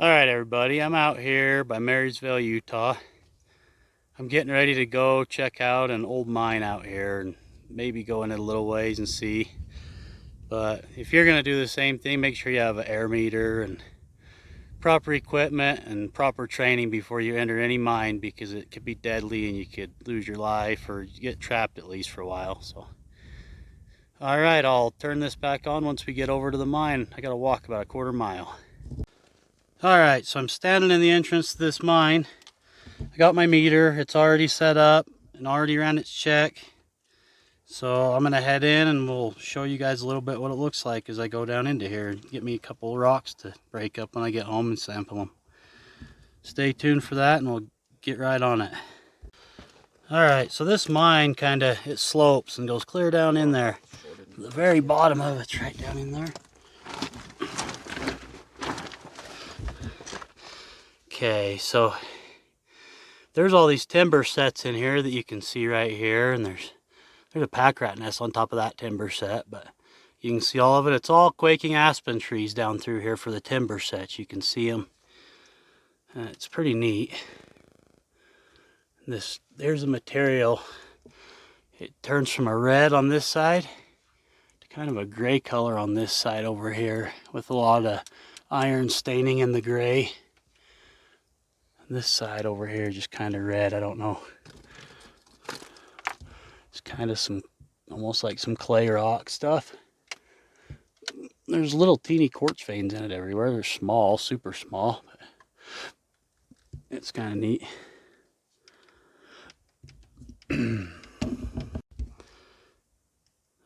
Alright everybody, I'm out here by Marysvale, Utah. I'm getting ready to go check out an old mine out here and maybe go in it a little ways and see. But if you're going to do the same thing, make sure you have an air meter and proper equipment and proper training before you enter any mine, because it could be deadly and you could lose your life or get trapped at least for a while. So, alright, I'll turn this back on once we get over to the mine. I got to walk about a quarter mile. Alright, so I'm standing in the entrance to this mine. I got my meter, it's already set up and already ran its check. So I'm gonna head in and we'll show you guys a little bit what it looks like as I go down into here and get me a couple of rocks to break up when I get home and sample them. Stay tuned for that and we'll get right on it. Alright, so this mine it slopes and goes clear down in there. The very bottom of it's right down in there. Okay, so there's all these timber sets in here that you can see right here, and there's a pack rat nest on top of that timber set, but you can see all of it. It's all quaking aspen trees down through here for the timber sets. You can see them. It's pretty neat. There's a material. It turns from a red on this side to kind of a gray color on this side over here, with a lot of iron staining in the gray. This side over here is just kind of red. I don't know. It's kind of almost like some clay rock stuff. There's little teeny quartz veins in it everywhere. They're small, super small. But it's kind of neat.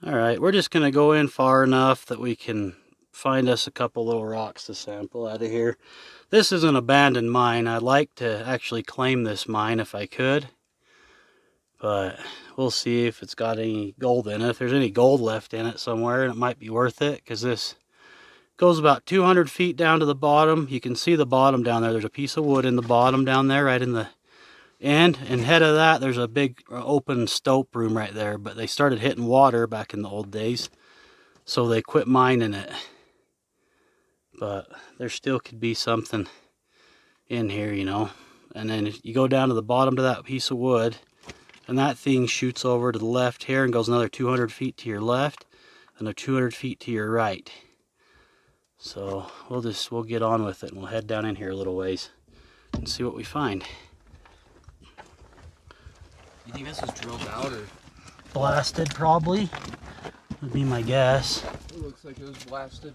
Alright, we're just going to go in far enough that we can find us a couple little rocks to sample out of here. This is an abandoned mine. I'd like to actually claim this mine if I could, but we'll see if it's got any gold in it. If there's any gold left in it somewhere, it might be worth it, because this goes about 200 feet down to the bottom. You can see the bottom down there. There's a piece of wood in the bottom down there, right in the end. And ahead of that, there's a big open stope room right there, but they started hitting water back in the old days, so they quit mining it. But there still could be something in here, you know. And then if you go down to the bottom to that piece of wood, and that thing shoots over to the left here and goes another 200 feet to your left, another 200 feet to your right. So we'll get on with it and we'll head down in here a little ways and see what we find. You think this was drilled out or Blasted, probably, would be my guess. it looks like it was blasted?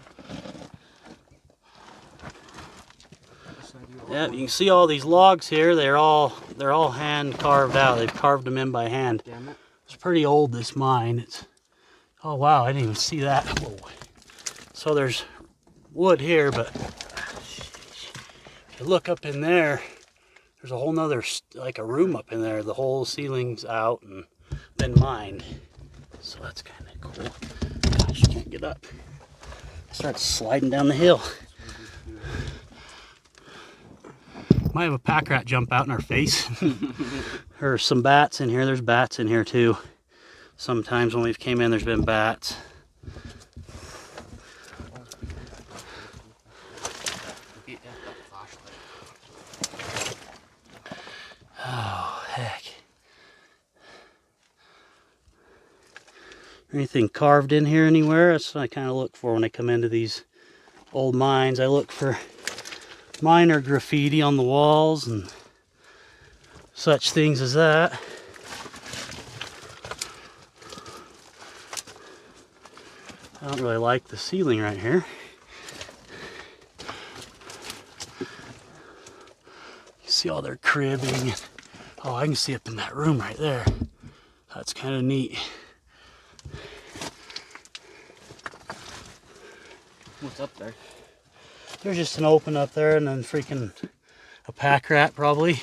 Yeah, you can see all these logs here. They're all hand carved out. They've carved them in by hand. Damn it. It's pretty old, this mine. Oh wow, I didn't even see that. Whoa. So there's wood here, but if you look up in there, there's a whole nother, like a room up in there. The whole ceiling's out and been mined. So that's kind of cool. Gosh, you can't get up. I start sliding down the hill. Might have a pack rat jump out in our face. There's some bats in here. There's bats in here too. Sometimes when we've came in, there's been bats. Oh, heck. Anything carved in here anywhere? That's what I kind of look for when I come into these old mines. I look for minor graffiti on the walls and such things as that. I don't really like the ceiling right here. You see all their cribbing. Oh, I can see up in that room right there. That's kind of neat. What's up there? There's just an open up there and then freaking a pack rat probably.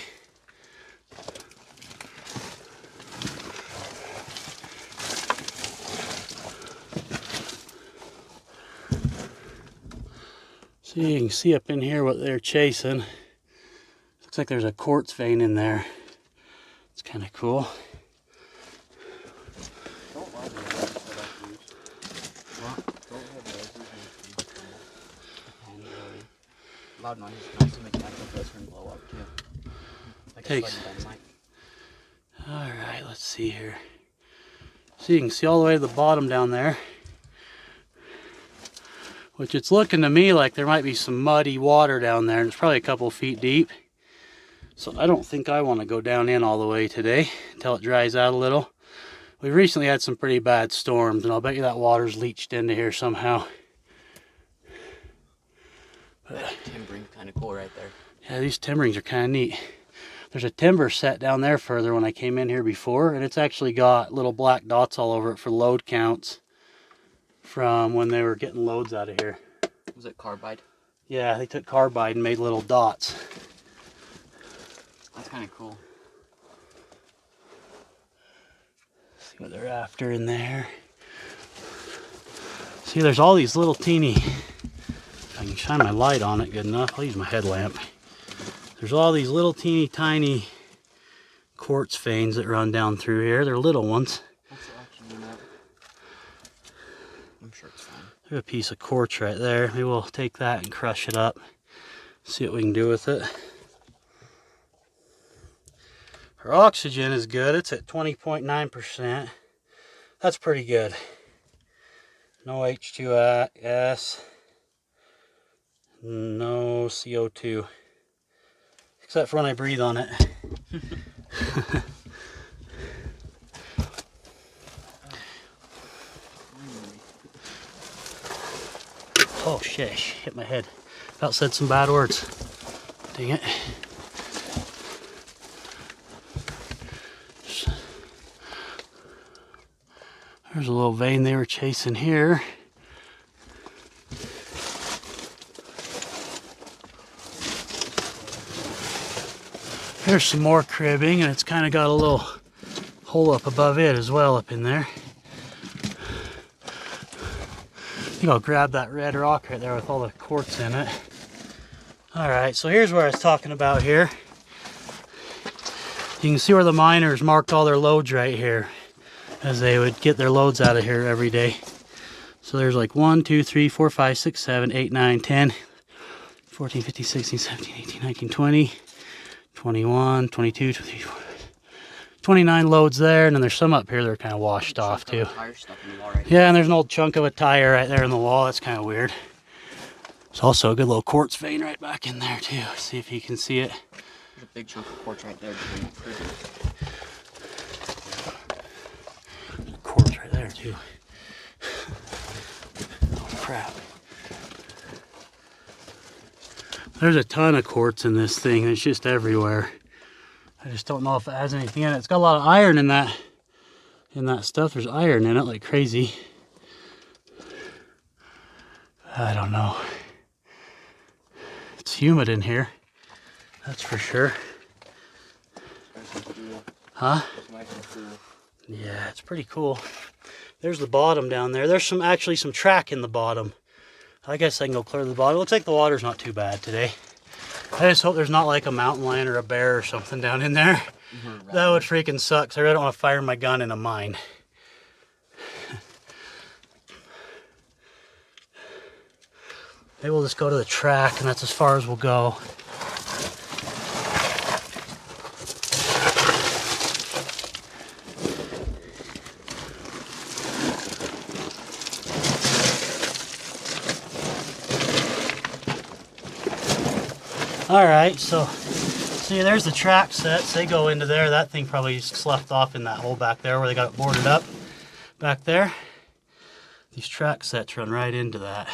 So you can see up in here what they're chasing. Looks like there's a quartz vein in there. It's kind of cool. loud noise is nice to make that go and blow up too. Like Takes. a dynamite. Alright, let's see here. So you can see all the way to the bottom down there. Which it's looking to me like there might be some muddy water down there, and it's probably a couple feet deep. So I don't think I want to go down in all the way today until it dries out a little. We've recently had some pretty bad storms, and I'll bet you that water's leached into here somehow. That timbering's kind of cool right there. Yeah, these timberings are kind of neat. There's a timber set down there further when I came in here before, and it's actually got little black dots all over it for load counts from when they were getting loads out of here. Was it carbide? Yeah, they took carbide and made little dots. That's kind of cool. See what they're after in there. See, there's all these little teeny, if I can shine my light on it good enough, I'll use my headlamp. There's all these little teeny tiny quartz veins that run down through here. They're little ones. What's the action in that? I'm sure it's fine. There's a piece of quartz right there. Maybe we'll take that and crush it up. See what we can do with it. Our oxygen is good. It's at 20.9%. That's pretty good. No H2S. No CO2. Except for when I breathe on it. Oh shit, hit my head. About said some bad words. Dang it. There's a little vein they were chasing here. There's some more cribbing, and it's kind of got a little hole up above it as well up in there. I think I'll grab that red rock right there with all the quartz in it. Alright, so here's where I was talking about here. You can see where the miners marked all their loads right here, as they would get their loads out of here every day. So there's like 1, 2, 3, 4, 5, 6, 7, 8, 9, 10, 14, 15, 16, 17, 18, 19, 20, 21, 22, 23, 29 loads there, and then there's some up here that are kind of washed off too. Yeah, and there's an old chunk of a tire right there in the wall. That's kind of weird. There's also a good little quartz vein right back in there too. See if you can see it. There's a big chunk of quartz right there. Quartz right there too. Oh crap. There's a ton of quartz in this thing. It's just everywhere. I just don't know if it has anything in it. It's got a lot of iron in that stuff. There's iron in it like crazy. I don't know. It's humid in here. That's for sure. Huh? Yeah, it's pretty cool. There's the bottom down there. There's actually some track in the bottom. I guess I can go clear the bottom. Looks like the water's not too bad today. I just hope there's not like a mountain lion or a bear or something down in there. That would freaking suck. So I really don't want to fire my gun in a mine. Maybe we'll just go to the track, and that's as far as we'll go. Alright, so see, there's the track sets. They go into there. That thing probably sloughed off in that hole back there where they got it boarded up back there. These track sets run right into that.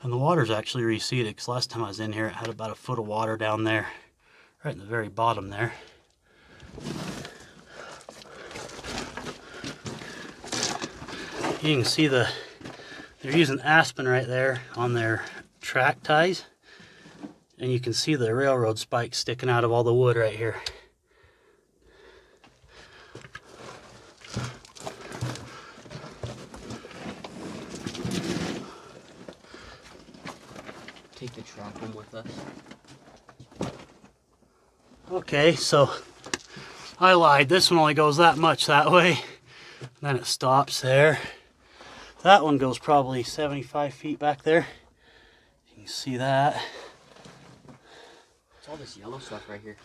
And the water's actually receded, because last time I was in here it had about a foot of water down there, right in the very bottom there. You can see they're using aspen right there on their track ties. And you can see the railroad spikes sticking out of all the wood right here. Take the track home with us. Okay, so I lied. This one only goes that much that way. Then it stops there. That one goes probably 75 feet back there. You can see that. What's all this yellow stuff right here?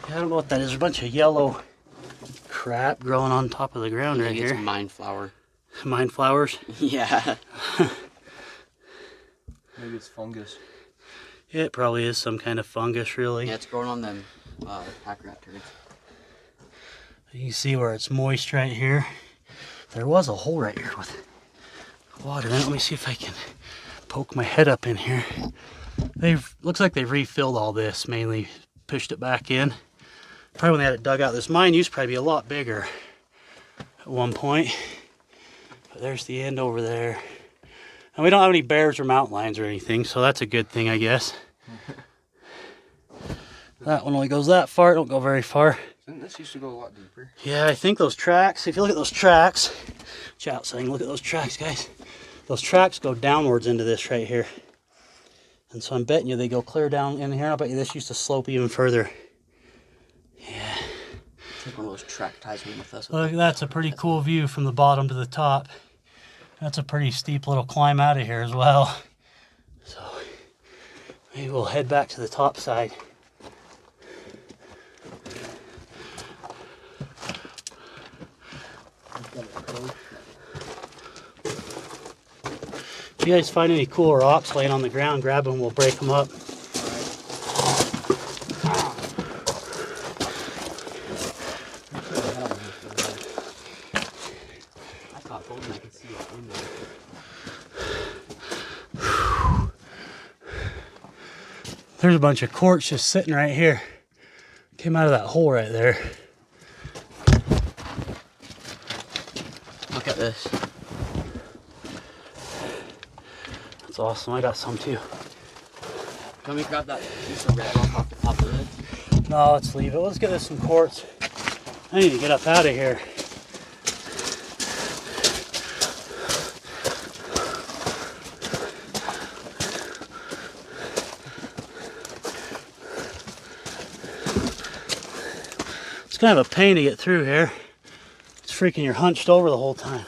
Yeah, I don't know what that is. There's a bunch of yellow crap growing on top of the ground right here. It's mine flower. Mine flowers? Yeah. Maybe it's fungus. Yeah, it probably is some kind of fungus, really. Yeah, it's growing on them pack rat turds. You can see where it's moist right here. There was a hole right here with water in it. Let me see if I can poke my head up in here. Looks like they've refilled all this, mainly pushed it back in. Probably when they had it dug out. This mine used to probably be a lot bigger at one point. But there's the end over there. And we don't have any bears or mountain lions or anything, so that's a good thing, I guess. That one only goes that far, it don't go very far. This used to go a lot deeper. Yeah, I think those tracks, if you look at those tracks, watch out, so you can look at those tracks, guys. Those tracks go downwards into this right here. And so I'm betting you they go clear down in here. I'll bet you this used to slope even further. Yeah. It's like one of those track ties we with us. Look, that's a pretty cool view from the bottom to the top. That's a pretty steep little climb out of here as well. So maybe we'll head back to the top side. If you guys find any cool rocks laying on the ground, grab them, we'll break them up. There's a bunch of quartz just sitting right here. Came out of that hole right there. Look at this. That's awesome. I got some too. Can we grab that piece of red rock off the top of it? No, let's leave it. Let's get us some quartz. I need to get up out of here. It's kind of a pain to get through here. It's freaking you're hunched over the whole time.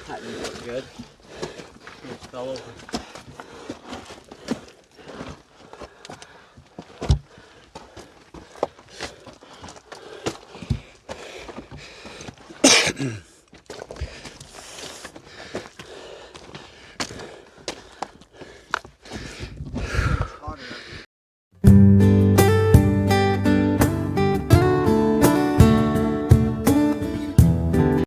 That didn't look good. It fell over.